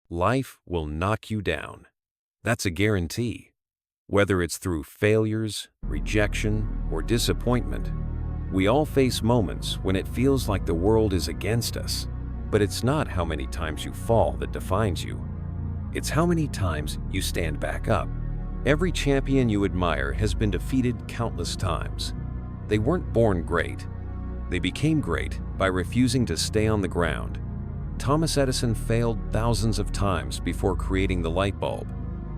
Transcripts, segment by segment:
Life will knock you down. That's a guarantee. Whether it's through failures, rejection, or disappointment, we all face moments when it feels like the world is against us. But it's not how many times you fall that defines you. It's how many times you stand back up. Every champion you admire has been defeated countless times. They weren't born great. They became great by refusing to stay on the ground. Thomas Edison failed thousands of times before creating the light bulb.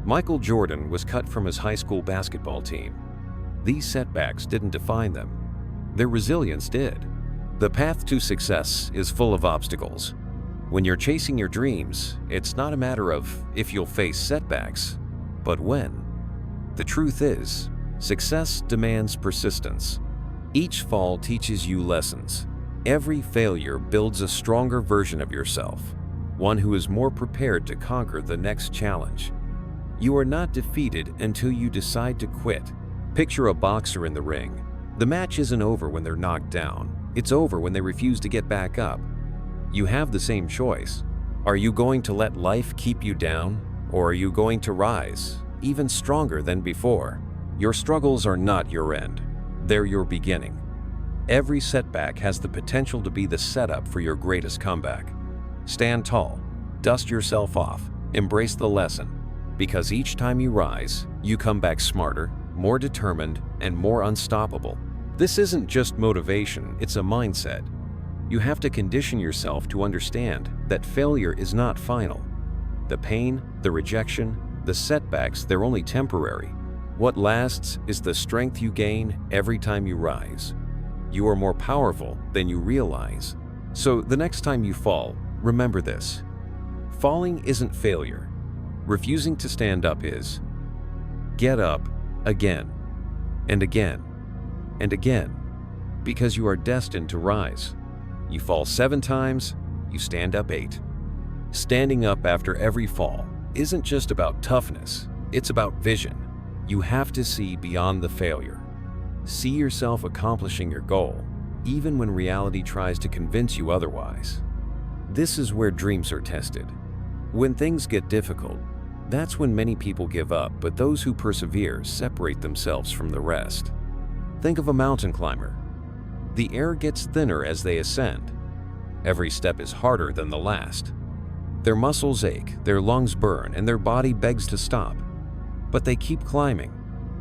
Michael Jordan was cut from his high school basketball team. These setbacks didn't define them. Their resilience did. The path to success is full of obstacles. When you're chasing your dreams, it's not a matter of if you'll face setbacks, but when. The truth is, success demands persistence. Each fall teaches you lessons. Every failure builds a stronger version of yourself, one who is more prepared to conquer the next challenge. You are not defeated until you decide to quit. Picture a boxer in the ring. The match isn't over when they're knocked down. It's over when they refuse to get back up. You have the same choice. Are you going to let life keep you down, or are you going to rise, even stronger than before? Your struggles are not your end. They're your beginning. Every setback has the potential to be the setup for your greatest comeback. Stand tall, dust yourself off, embrace the lesson, because each time you rise, you come back smarter, more determined, and more unstoppable. This isn't just motivation, it's a mindset. You have to condition yourself to understand that failure is not final. The pain, the rejection, the setbacks, they're only temporary. What lasts is the strength you gain every time you rise. You are more powerful than you realize. So the next time you fall, remember this. Falling isn't failure. Refusing to stand up is. Get up again and again and again, because you are destined to rise. You fall 7 times, you stand up 8. Standing up after every fall isn't just about toughness, it's about vision. You have to see beyond the failure. See yourself accomplishing your goal, even when reality tries to convince you otherwise. This is where dreams are tested. When things get difficult, that's when many people give up, but those who persevere separate themselves from the rest. Think of a mountain climber. The air gets thinner as they ascend. Every step is harder than the last. Their muscles ache, their lungs burn, and their body begs to stop. But they keep climbing.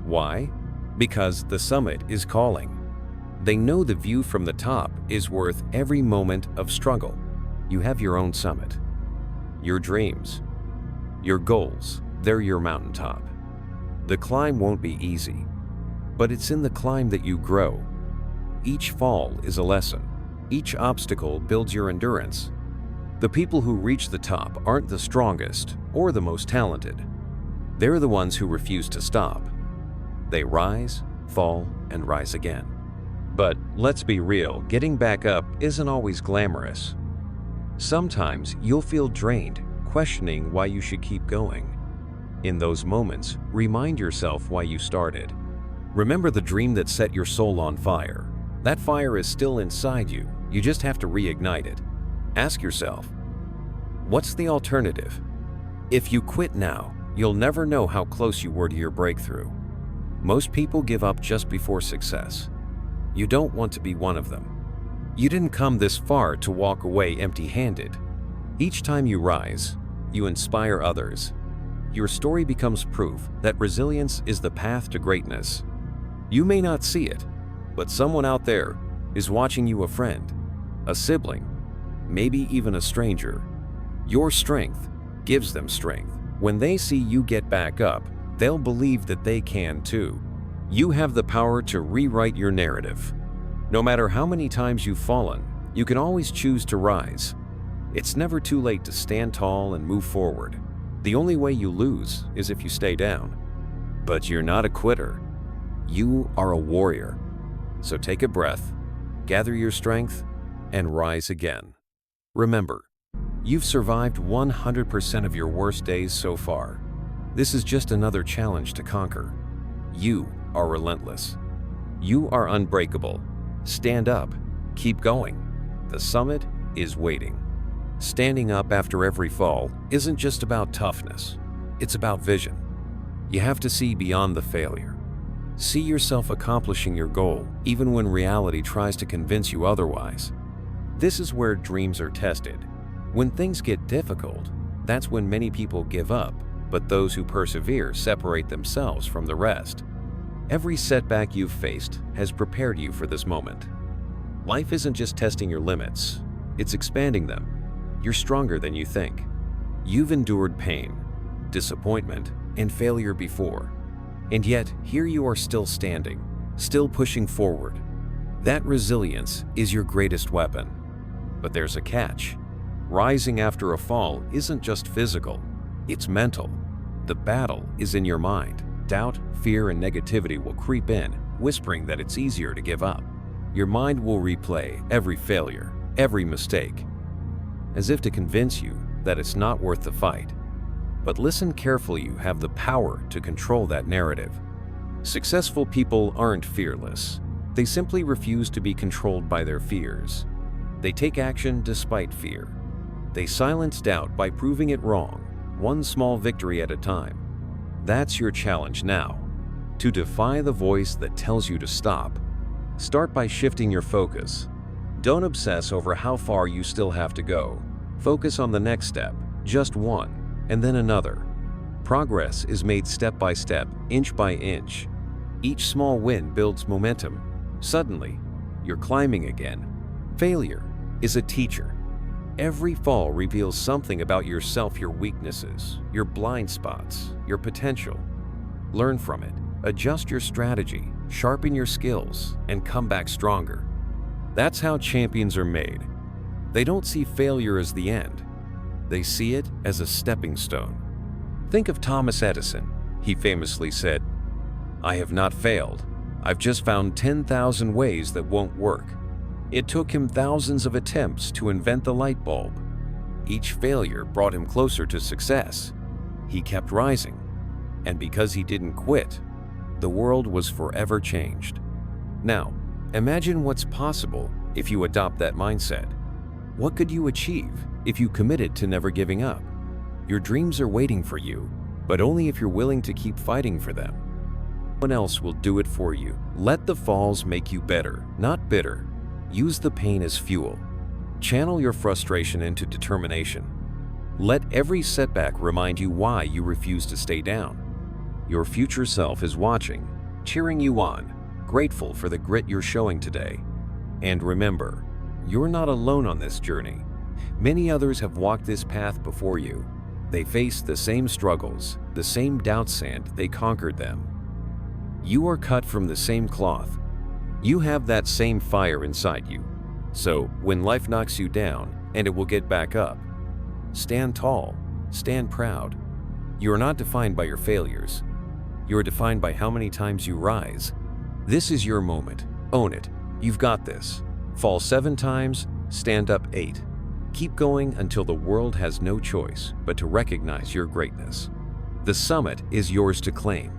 Why? Because the summit is calling. They know the view from the top is worth every moment of struggle. You have your own summit. Your dreams, your goals, they're your mountaintop. The climb won't be easy, but it's in the climb that you grow. Each fall is a lesson. Each obstacle builds your endurance. The people who reach the top aren't the strongest or the most talented. They're the ones who refuse to stop. They rise, fall, and rise again. But let's be real, getting back up isn't always glamorous. Sometimes you'll feel drained, questioning why you should keep going. In those moments, remind yourself why you started. Remember the dream that set your soul on fire. That fire is still inside you. You just have to reignite it. Ask yourself, what's the alternative? If you quit now, you'll never know how close you were to your breakthrough. Most people give up just before success. You don't want to be one of them. You didn't come this far to walk away empty-handed. Each time you rise, you inspire others. Your story becomes proof that resilience is the path to greatness. You may not see it, but someone out there is watching you, a friend, a sibling, maybe even a stranger. Your strength gives them strength. When they see you get back up, they'll believe that they can too. You have the power to rewrite your narrative. No matter how many times you've fallen, you can always choose to rise. It's never too late to stand tall and move forward. The only way you lose is if you stay down. But you're not a quitter. You are a warrior. So take a breath, gather your strength, and rise again. Remember, you've survived 100% of your worst days so far. This is just another challenge to conquer. You are relentless. You are unbreakable. Stand up. Keep going. The summit is waiting. Standing up after every fall isn't just about toughness, it's about vision. You have to see beyond the failure. See yourself accomplishing your goal, even when reality tries to convince you otherwise. This is where dreams are tested. When things get difficult, that's when many people give up, but those who persevere separate themselves from the rest. Every setback you've faced has prepared you for this moment. Life isn't just testing your limits, it's expanding them. You're stronger than you think. You've endured pain, disappointment, and failure before. And yet, here you are still standing, still pushing forward. That resilience is your greatest weapon. But there's a catch. Rising after a fall isn't just physical, it's mental. The battle is in your mind. Doubt, fear, and negativity will creep in, whispering that it's easier to give up. Your mind will replay every failure, every mistake, as if to convince you that it's not worth the fight. But listen carefully, you have the power to control that narrative. Successful people aren't fearless. They simply refuse to be controlled by their fears. They take action despite fear. They silence doubt by proving it wrong, one small victory at a time. That's your challenge now, to defy the voice that tells you to stop. Start by shifting your focus. Don't obsess over how far you still have to go. Focus on the next step, just one, and then another. Progress is made step by step, inch by inch. Each small win builds momentum. Suddenly, you're climbing again. Failure is a teacher. Every fall reveals something about yourself, your weaknesses, your blind spots, your potential. Learn from it, adjust your strategy, sharpen your skills, and come back stronger. That's how champions are made. They don't see failure as the end. They see it as a stepping stone. Think of Thomas Edison. He famously said, "I have not failed. I've just found 10,000 ways that won't work." It took him thousands of attempts to invent the light bulb. Each failure brought him closer to success. He kept rising, and because he didn't quit, the world was forever changed. Now, imagine what's possible if you adopt that mindset. What could you achieve if you committed to never giving up? Your dreams are waiting for you, but only if you're willing to keep fighting for them. No one else will do it for you. Let the falls make you better, not bitter. Use the pain as fuel. Channel your frustration into determination. Let every setback remind you why you refuse to stay down. Your future self is watching, cheering you on, grateful for the grit you're showing today. And remember, you're not alone on this journey. Many others have walked this path before you. They faced the same struggles, the same doubts, and they conquered them. You are cut from the same cloth. You have that same fire inside you. So when life knocks you down, and it will get back up, stand tall, stand proud. You are not defined by your failures. You are defined by how many times you rise. This is your moment. Own it. You've got this. Fall 7 times, stand up 8. Keep going until the world has no choice but to recognize your greatness. The summit is yours to claim.